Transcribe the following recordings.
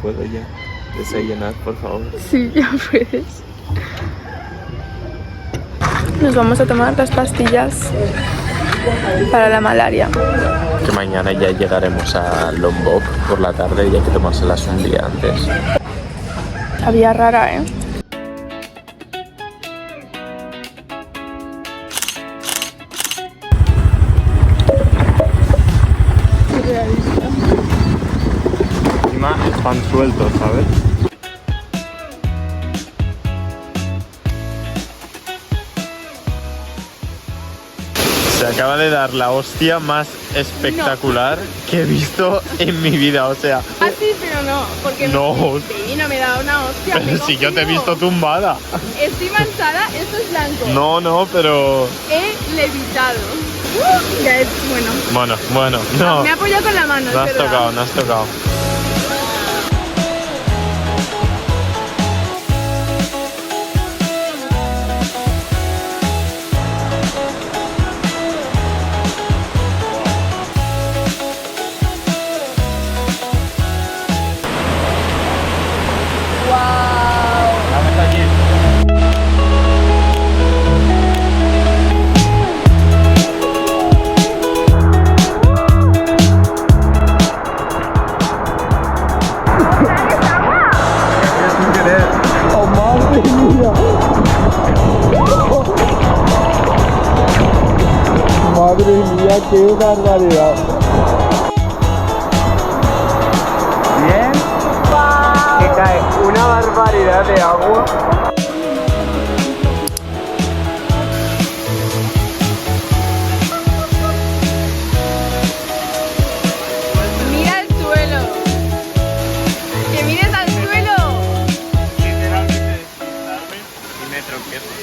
¿Puedo ya desayunar, por favor? Sí, ya puedes. Nos vamos a tomar las pastillas para la malaria. Que mañana ya llegaremos a Lombok por la tarde y hay que tomárselas un día antes. Había rara, ¿eh? Encima es pan suelto, ¿sabes? Se acaba de dar la hostia más espectacular que he visto en mi vida, o sea... Ah, sí, pero no, porque no me da una hostia. Pero si yo te he visto tumbada. Estoy manchada, esto es blanco. No, pero... He levitado. Ya es bueno. Bueno, no. Me he apoyado con la mano. No has tocado. Madre mía, qué barbaridad. Bien. Wow. Que cae una barbaridad de agua. Mira el suelo. Que mires al suelo. Literalmente, y me tropiezo.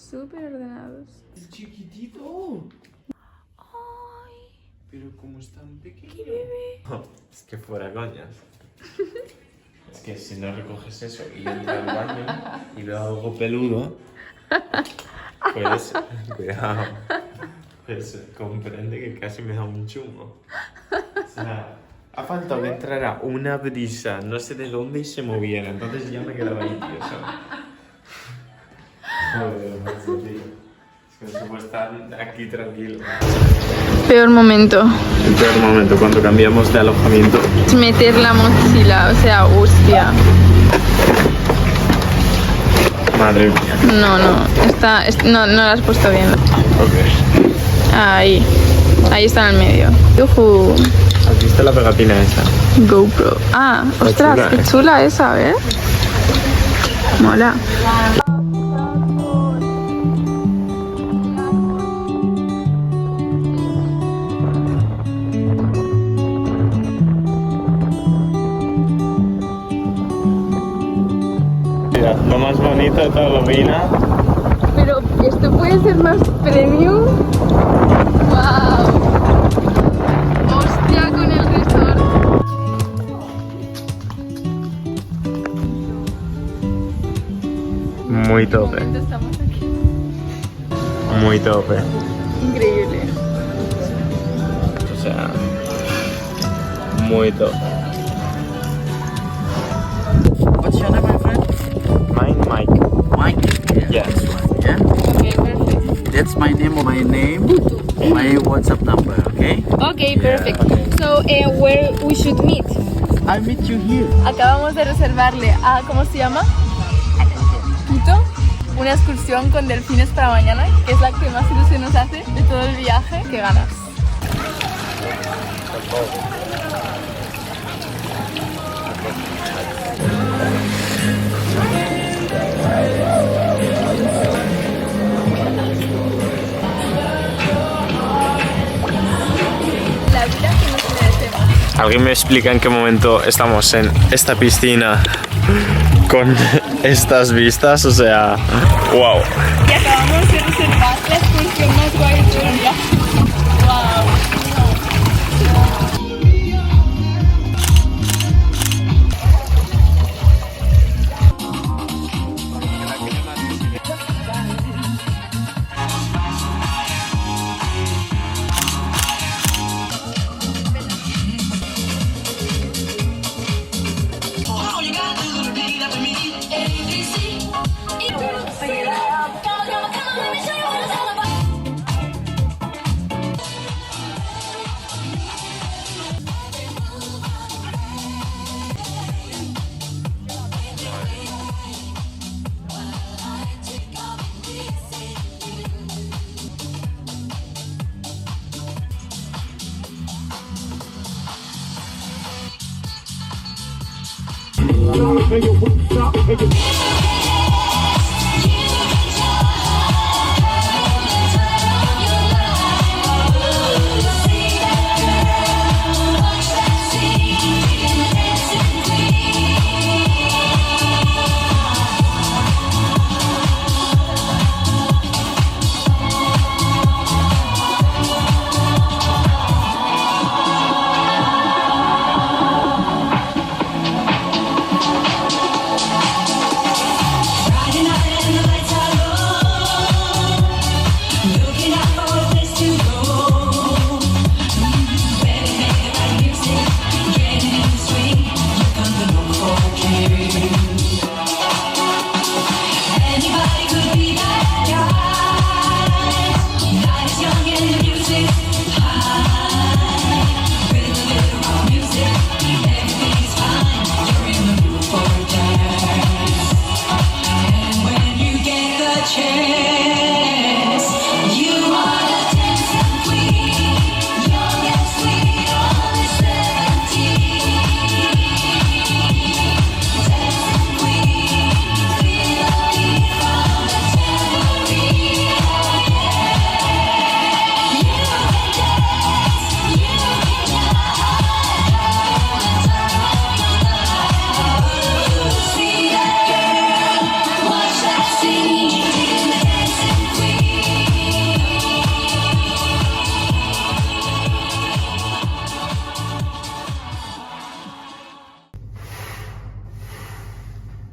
Súper ordenados. Es chiquitito. Ay, Pero como es tan pequeño. qué bebé. Es que fuera coñas. Es que si no recoges eso y entras al baño y veo algo peludo, pues cuidado. Pues comprende que casi me da un chungo. O sea, ha faltado que entrara una brisa, no sé de dónde, y se moviera. Entonces ya me quedaba ahí, tío, ¿sabes? Joder, macho, tío. Es que no se puede estar aquí tranquilo. Peor momento. El peor momento, cuando cambiamos de alojamiento. Es meter la mochila, o sea, hostia. Madre mía. No, no la has puesto bien. Ok. Ahí está en el medio. Yujú. ¿Has visto la pegatina esa? GoPro. Ah, ostras, chula, qué chula esa, ¿ves? Mola. Mira, lo más bonito de todo Lovina. Pero esto puede ser más premium. Wow. Hostia con el resort. Muy tope. Estamos aquí. Muy tope. Increíble. O sea, muy tope. What's your name, my friend? Mine, Mike. Mike? Yes. Yeah? Okay, perfect. That's my name, my WhatsApp number, okay? Okay, perfect. So, where we should meet? I'll meet you here. Acabamos de reservarle a, ¿cómo se llama? Quito. Una excursión con delfines para mañana, que es la que más ilusión nos hace de todo el viaje. ¡Qué ganas! La vida que nos merecemos. ¿Alguien me explica en qué momento estamos en esta piscina con estas vistas? O sea, wow. Y acabamos de reservar la excursión más guay de todo el viaje. ¡Wow!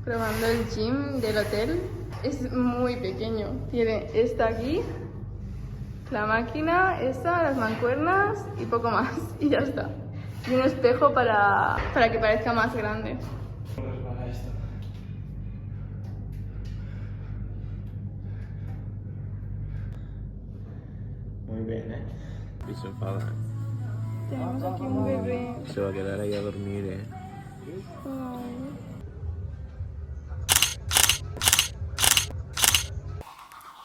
Probando el gym del hotel. Es muy pequeño. Tiene esta aquí, la máquina, esta, las mancuernas y poco más. Y ya está. Y un espejo para que parezca más grande. Muy bien, ¿eh? Y se enfada. Tenemos aquí un bebé. Se va a quedar ahí a dormir, ¿eh? Ay.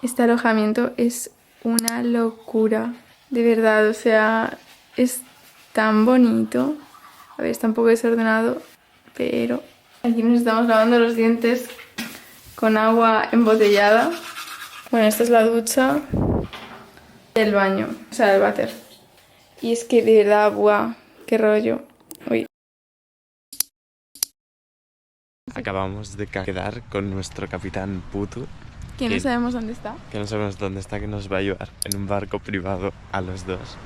Este alojamiento es una locura, de verdad, o sea, es tan bonito. A ver, está un poco desordenado, pero aquí nos estamos lavando los dientes con agua embotellada. Bueno, esta es la ducha del baño, o sea, del váter. Y es que de verdad, ¡buah! ¡Qué rollo! Uy. Acabamos de quedar con nuestro capitán Putu. Que no sabemos dónde está. Que no sabemos dónde está, que nos va a ayudar en un barco privado a los dos.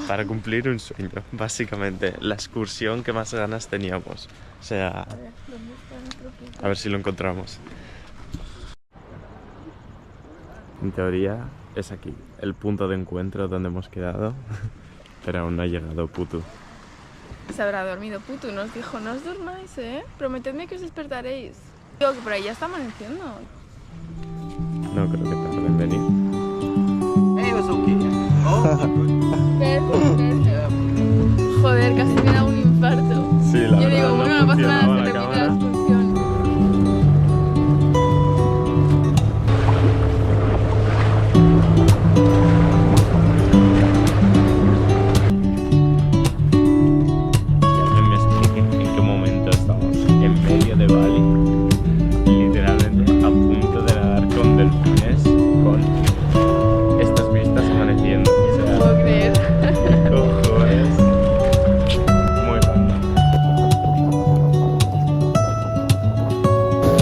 Para cumplir un sueño, básicamente. La excursión que más ganas teníamos. O sea, a ver si lo encontramos. En teoría es aquí, el punto de encuentro donde hemos quedado. Pero aún no ha llegado Putu. Se habrá dormido Putu, nos dijo, no os durmáis, prometedme que os despertaréis. Digo que por ahí ya está amaneciendo. No creo que tarde en venir. Hey, it was okay. Oh, Perfecto. Joder, casi me da un infarto. Sí, la Yo verdad, digo, bueno, no pasa nada, funcionaba se la repite la cámara. excursión. Que me explique en qué momento estamos. En medio de Bali. Literalmente a punto de nadar con delfines. Con estas vistas amaneciendo. O No sea, puedo creer. cojones. Muy random.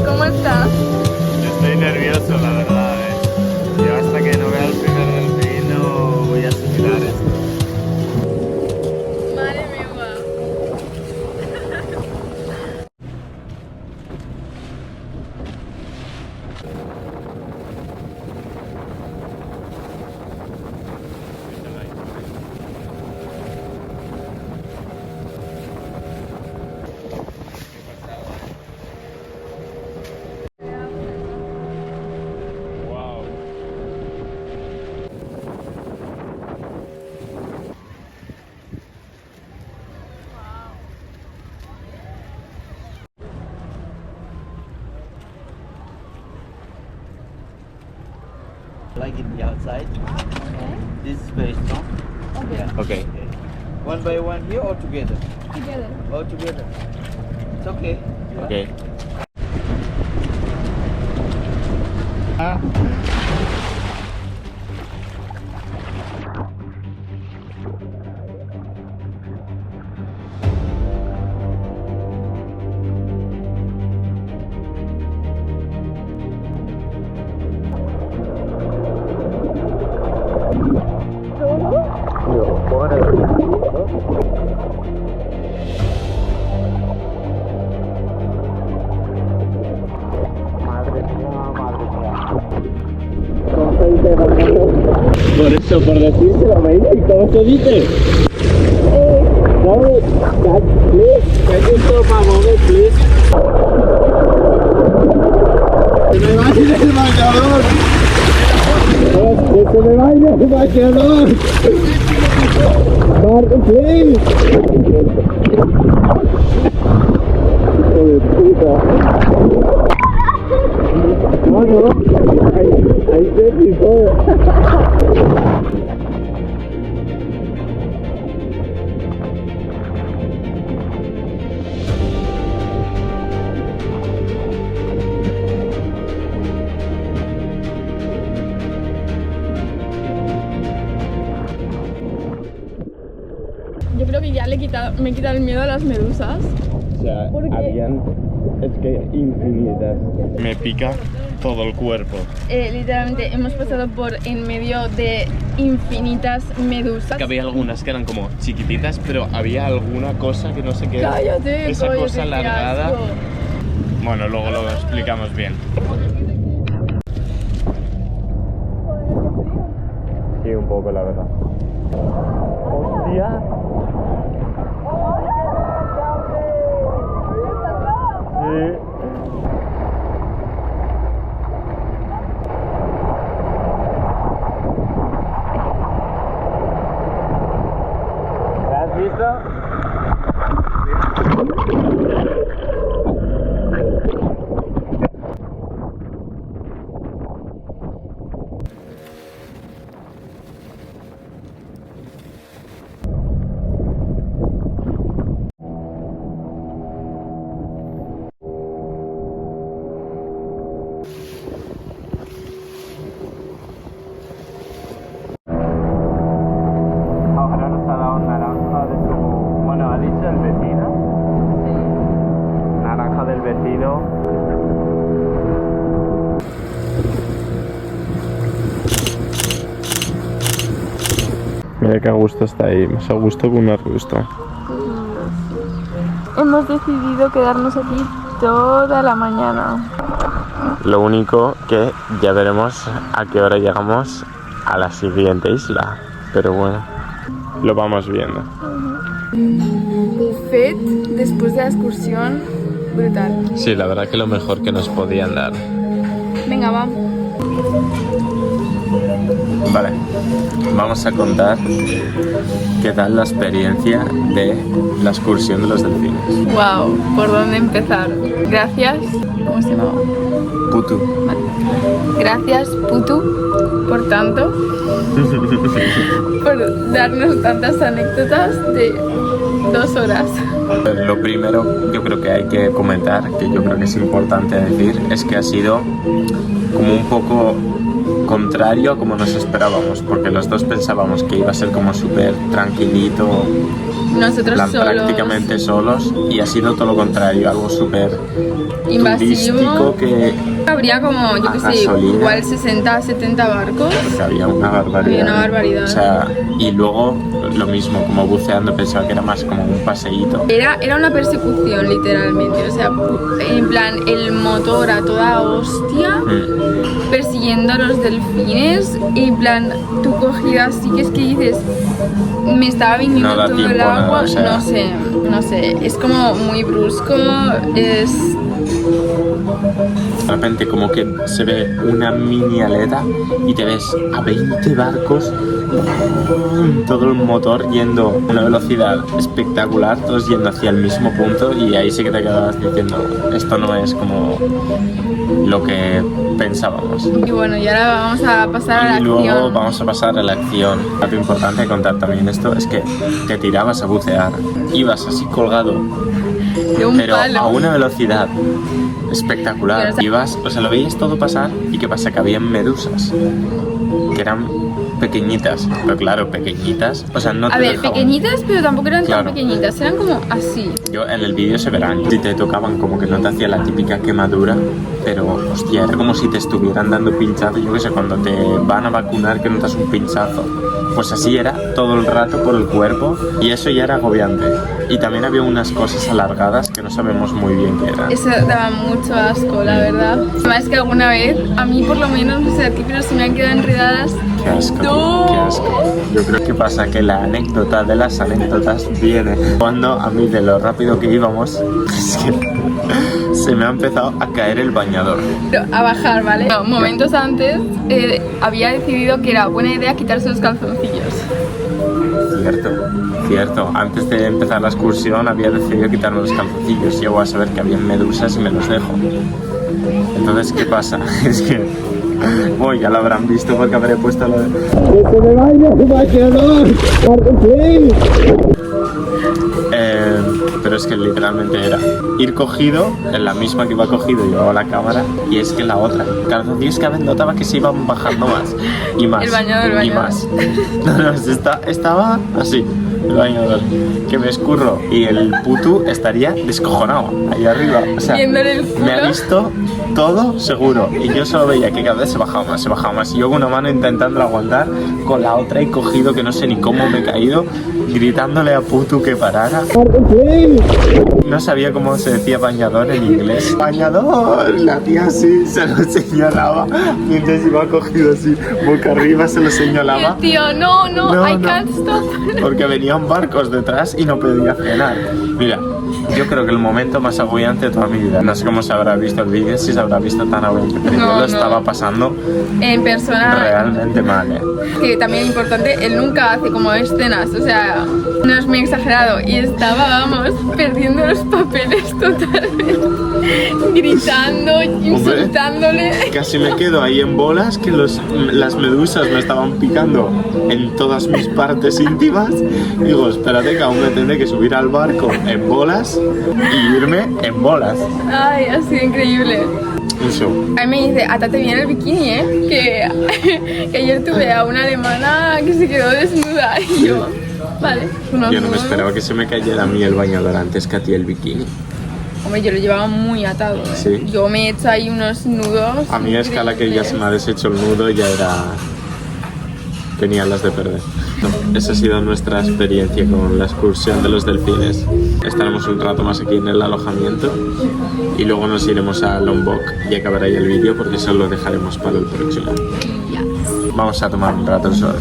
¿Cómo estás? Yo estoy nervioso, la verdad, Yo hasta que no vea el primer delfín no voy a asimilar esto. Madre Like in the outside. This is very strong. Okay. One by one here or together? Together. All together. It's okay. Okay. Por eso, por decírselo, me dice, ¿cómo se dice? Move it, please. Can you stop a moment, please? ¡Se me va a ir el marcador! ¡Que se me va a ir el marcador! ¡Marco, please! ¡Hijo de puta! No, I said before. Yo creo que ya me he quitado el miedo a las medusas. O sea, ¿Por qué? habían, es que infinitas. Me pica todo el cuerpo. Literalmente hemos pasado por en medio de infinitas medusas. Que había algunas que eran como chiquititas, pero había alguna cosa que no sé qué. Cállate, esa cállate, cosa qué alargada. asco. Bueno, luego lo explicamos bien. Sí, un poco, la verdad. ¡Hostia! Sí. ¿La has visto? Ahora nos ha dado naranja de su... Bueno, ha dicho el vecino. Naranja del vecino. Mira qué a gusto está ahí, más a gusto que un arbusto. Hemos decidido quedarnos aquí toda la mañana. Lo único que ya veremos a qué hora llegamos a la siguiente isla. Pero bueno, lo vamos viendo. Buffet después de la excursión, brutal. Sí, la verdad que lo mejor que nos podían dar. Venga, va. Vale, vamos a contar qué tal la experiencia de la excursión de los delfines. Wow, ¿por dónde empezar? Gracias. ¿Cómo se llama? Putu. Vale. Gracias, Putu, por tanto. Por darnos tantas anécdotas de 2 horas. Lo primero yo creo que hay que comentar, que yo creo que es importante decir, es que ha sido como un poco contrario a como nos esperábamos, porque los dos pensábamos que iba a ser como súper tranquilito, Nosotros plan, solos. prácticamente solos, y ha sido todo lo contrario, algo súper Invasivo. turístico que Habría como, yo que A sé, gasolina. igual 60, 70 barcos. había una barbaridad. Había una barbaridad. O sea, y luego lo mismo, como buceando, pensaba que era más como un paseíto. Era una persecución, literalmente. O sea, en plan, el motor a toda hostia, persiguiendo a los delfines. Y en plan, tú cogida así que es que dices, me estaba viniendo No da todo el tiempo a nada, agua. o sea. No sé. Es como muy brusco, es De repente como que se ve una mini aleta y te ves a 20 barcos, todo el motor yendo a una velocidad espectacular, todos yendo hacia el mismo punto, y ahí sí que te quedabas diciendo, esto no es como lo que pensábamos. Y bueno, y ahora vamos a pasar a la Y luego acción. vamos a pasar a la acción. Algo importante de contar también esto es que te tirabas a bucear, ibas así colgado, De un pero palo. a una velocidad espectacular. Ibas, o sea, lo veías todo pasar, y qué pasa, que habían medusas que eran pequeñitas, pero claro, pequeñitas, o sea, no te A ver, dejaban. pequeñitas, pero tampoco eran Claro. tan pequeñitas, eran como así. Yo en el vídeo se verán, si te tocaban como que no te hacía la típica quemadura, pero hostia, era como si te estuvieran dando pinchazo, yo qué sé, cuando te van a vacunar que notas un pinchazo. Pues así era todo el rato por el cuerpo, y eso ya era agobiante. Y también había unas cosas alargadas que no sabemos muy bien qué eran. Eso daba mucho asco, la verdad. Además es que alguna vez, a mí por lo menos, no sé a ti, pero se me han quedado enredadas. Qué asco, ¡No! qué asco. Yo creo que pasa que la anécdota de las anécdotas viene cuando a mí, de lo rápido que íbamos, es que se me ha empezado a caer el bañador. Pero a bajar, ¿vale? No, momentos antes había decidido que era buena idea quitarse los calzoncillos. Cierto, cierto. Antes de empezar la excursión había decidido quitarme los calzoncillos. Llego a saber que había medusas y me los dejo. Entonces, ¿qué pasa? Es que... Uy, ya lo habrán visto porque habré puesto lo de... ¡Que se me vaya el bañador! ¡Sí! Pero es que literalmente era ir cogido en la misma que iba cogido y llevaba la cámara, y es que la otra calzoncillos cada vez notaba que se iban bajando más y más El bañador, y más. No, estaba así el bañador, que me escurro y el putu estaría descojonado ahí arriba, o sea, Viéndole el culo. me ha visto todo seguro, y yo solo veía que cada vez se bajaba más, y yo con una mano intentando aguantar, con la otra he cogido que no sé ni cómo me he caído, gritándole a putu que parara. ¡Sí! No sabía cómo se decía bañador en inglés. ¡Bañador! La tía así se lo señalaba, mientras iba cogido así, boca arriba se lo Y señalaba. el tío, no, No, I no. can't stop. Porque venían barcos detrás y no podía frenar. Mira, yo creo que el momento más agobiante de toda mi vida. No sé cómo se habrá visto el vídeo, si se habrá visto tan agobiante, pero yo No, lo no. estaba pasando En persona, realmente mal, ¿eh? que también es importante, él nunca hace como escenas, o sea, no es muy exagerado. Y estaba, vamos, perdiendo los papeles totalmente, gritando, insultándole. Casi me quedo ahí en bolas, que las medusas me estaban picando en todas mis partes íntimas. Digo, espérate que aún me tendré que subir al barco en bolas y irme en bolas. Ay, ha sido increíble. Un show. A mí me dice, atate bien el bikini, que ayer tuve a una alemana que se quedó desnuda. Y yo, vale. Yo no me esperaba que se me cayera a mí el bañador antes que a ti el bikini. Hombre, yo lo llevaba muy atado. ¿eh? Sí. Yo me he hecho ahí unos nudos. A mí a escala que ya se me ha deshecho el nudo, ya era... tenía las de perder. Esa ha sido nuestra experiencia con la excursión de los delfines. Estaremos un rato más aquí en el alojamiento y luego nos iremos a Lombok y acabará ahí el vídeo porque eso lo dejaremos para el próximo. Ya. Vamos a tomar un rato el sol.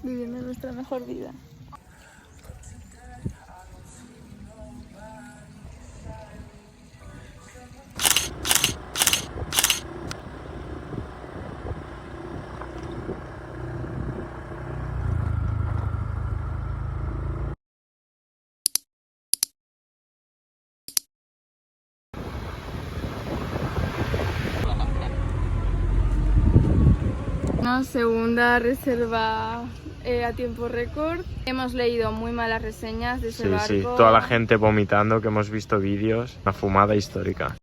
Viviendo nuestra mejor vida. Una segunda reserva a tiempo récord. Hemos leído muy malas reseñas de ese barco. Toda la gente vomitando, que hemos visto vídeos. Una fumada histórica.